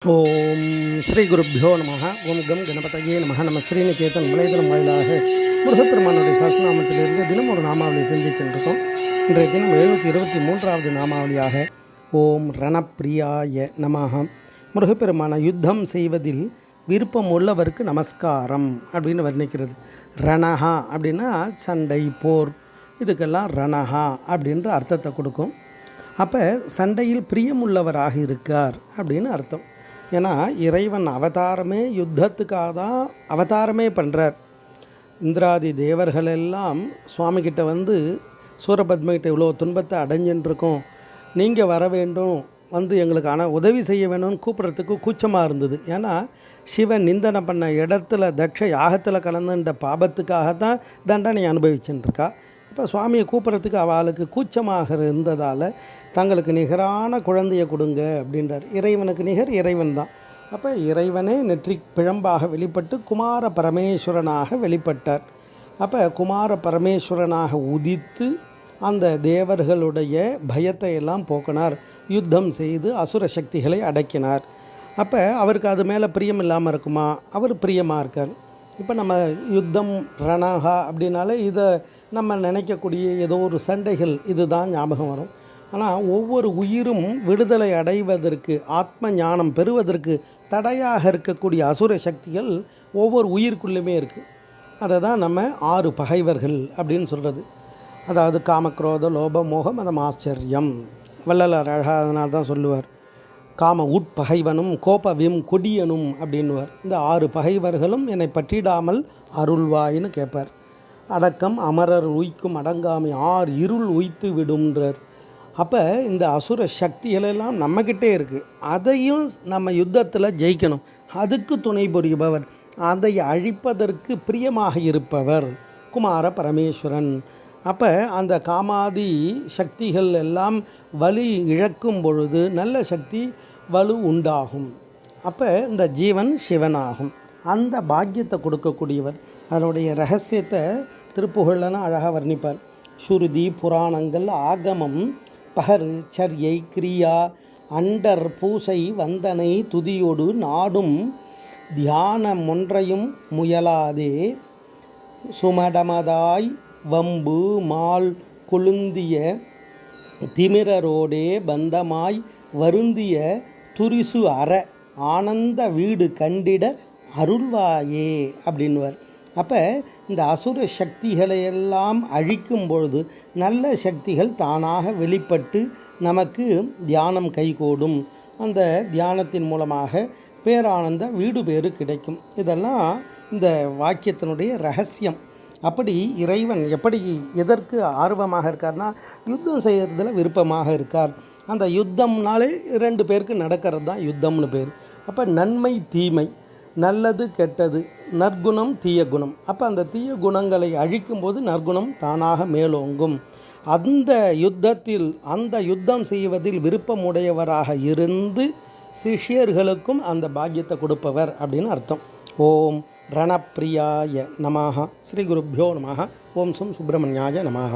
ஓம் ஸ்ரீ குருப்பியோ நம. ஓம் கம் கணபதையே நம. நம்ம ஸ்ரீநிகேதன் வலைதளம் வாயிலாக முருகப்பெருமானுடைய சாஸ்திரநாமத்திலிருந்து தினம் ஒரு நாமாவளி செஞ்சுருக்கோம். இன்றைய தினம் 723வது நாமாவளியாக ஓம் ரணப்பிரியாய நமஹ. முருகப்பெருமான யுத்தம் செய்வதில் விருப்பம் உள்ளவருக்கு நமஸ்காரம் அப்படின்னு வர்ணிக்கிறது. ரணஹா அப்படின்னா சண்டை, போர், இதுக்கெல்லாம் ரணஹா அப்படின்ற அர்த்தத்தை கொடுக்கும். அப்போ சண்டையில் பிரியமுள்ளவராக இருக்கார் அப்படின்னு அர்த்தம். ஏன்னா இறைவன் அவதாரமே யுத்தத்துக்காக தான் அவதாரமே பண்ணுறார். இந்திராதி தேவர்கள் எல்லாம் சுவாமிகிட்ட வந்து சூரபத்மகிட்ட இவ்வளோ துன்பத்தை அடைஞ்சுட்டுருக்கோம், நீங்கள் வர வேண்டும், வந்து எங்களுக்கு ஆனால் உதவி செய்ய வேணும்னு கூப்பிட்றதுக்கு கூச்சமாக இருந்தது. ஏன்னா சிவன் நிந்தனை பண்ண இடத்துல தட்ச யாகத்தில் கலந்துன்ற பாபத்துக்காகத்தான் தண்டனை அனுபவிச்சுட்டுருக்கா. இப்போ சுவாமியை கூப்பிட்றதுக்கு அவளுக்கு கூச்சமாக இருந்ததால் தங்களுக்கு நிகரான குழந்தையை கொடுங்க அப்படின்றார். இறைவனுக்கு நிகர் இறைவன் தான். அப்போ இறைவனே நெற்றி பிழம்பாக வெளிப்பட்டு குமார பரமேஸ்வரனாக வெளிப்பட்டார். அப்போ குமார பரமேஸ்வரனாக உதித்து அந்த தேவர்களுடைய பயத்தை எல்லாம் போக்கினார், யுத்தம் செய்து அசுர சக்திகளை அடக்கினார். அப்போ அவருக்கு அது மேலே பிரியம் இல்லாமல் இருக்குமா? அவர் பிரியமாக இருக்கார். இப்போ நம்ம யுத்தம் ரணஹா அப்படின்னாலே இதை நம்ம நினைக்கக்கூடிய ஏதோ ஒரு சண்டைகள் இதுதான் ஞாபகம் வரும். ஆனால் ஒவ்வொரு உயிரும் விடுதலை அடைவதற்கு, ஆத்ம ஞானம் பெறுவதற்கு தடையாக இருக்கக்கூடிய அசுர சக்திகள் ஒவ்வொரு உயிருக்குள்ளேயுமே இருக்குது. அதை தான் நம்ம 6 பகைவர்கள் அப்படின்னு சொல்கிறது. அதாவது காமக்ரோத லோப மோக மதம் ஆச்சரியம். வள்ளலார் அழகாக அதனால தான் சொல்லுவார், காம உட்பகைவனும் கோபவியும் கொடியனும் அப்படின்வார். இந்த 6 பகைவர்களும் என்னை பற்றிடாமல் அருள்வாயின்னு கேட்பார். அடக்கம் அமரர் உய்க்கும் அடங்காமை 6 இருள் உய்த்து விடும்ன்றார். அப்போ இந்த அசுர சக்திகளெல்லாம் நம்மக்கிட்டே இருக்குது. அதையும் நம்ம யுத்தத்தில் ஜெயிக்கணும். அதுக்கு துணை புரிபவர், அதை அழிப்பதற்கு பிரியமாக இருப்பவர் குமார பரமேஸ்வரன். அப்போ அந்த காமாதி சக்திகள் எல்லாம் வலி இழக்கும் பொழுது நல்ல சக்தி வலு உண்டாகும். அப்போ இந்த ஜீவன் சிவனாகும். அந்த பாக்கியத்தை கொடுக்கக்கூடியவர். அதனுடைய ரகசியத்தை திருப்புகழ்லன்னு அழகாக வர்ணிப்பார். சுருதி புராணங்கள் ஆகமம் பகர் சர்யை கிரியா அண்டர் பூசை வந்தனை துதியோடு நாடும் தியானம் ஒன்றையும் முயலாதே சுமடமதாய் வம்பு மால் கொழுந்திய திமிரரோடே பந்தமாய் வருந்திய துரிசு அற ஆனந்த வீடு கண்டிட அருள்வாயே அப்படின்வர். அப்போ இந்த அசுர சக்திகளையெல்லாம் அழிக்கும் பொழுது நல்ல சக்திகள் தானாக வெளிப்பட்டு நமக்கு தியானம் கைகூடும். அந்த தியானத்தின் மூலமாக பேரானந்த வீடு பேறு கிடைக்கும். இதெல்லாம் இந்த வாக்கியத்தினுடைய ரகசியம். அப்படி இறைவன் எப்படி எதற்கு ஆர்வமாக இருக்கார்னா யுத்தம் செய்கிறதுல விருப்பமாக இருக்கார். அந்த யுத்தம்னாலே 2 பேருக்கு நடக்கிறது தான் யுத்தம்னு பேர். அப்போ நன்மை தீமை, நல்லது கெட்டது, நற்குணம் தீய குணம். அப்போ அந்த தீய குணங்களை அழிக்கும்போது நற்குணம் தானாக மேலோங்கும். அந்த யுத்தம் செய்வதில் விருப்பமுடையவராக இருந்து சிஷ்யர்களுக்கும் அந்த பாக்கியத்தை கொடுப்பவர் அப்படின்னு அர்த்தம். ஓம் ரணப்பிரியாய நமஹ. ஸ்ரீ குருப்பியோ நமஹ. ஓம் சும் சுப்பிரமணியாய நமஹ.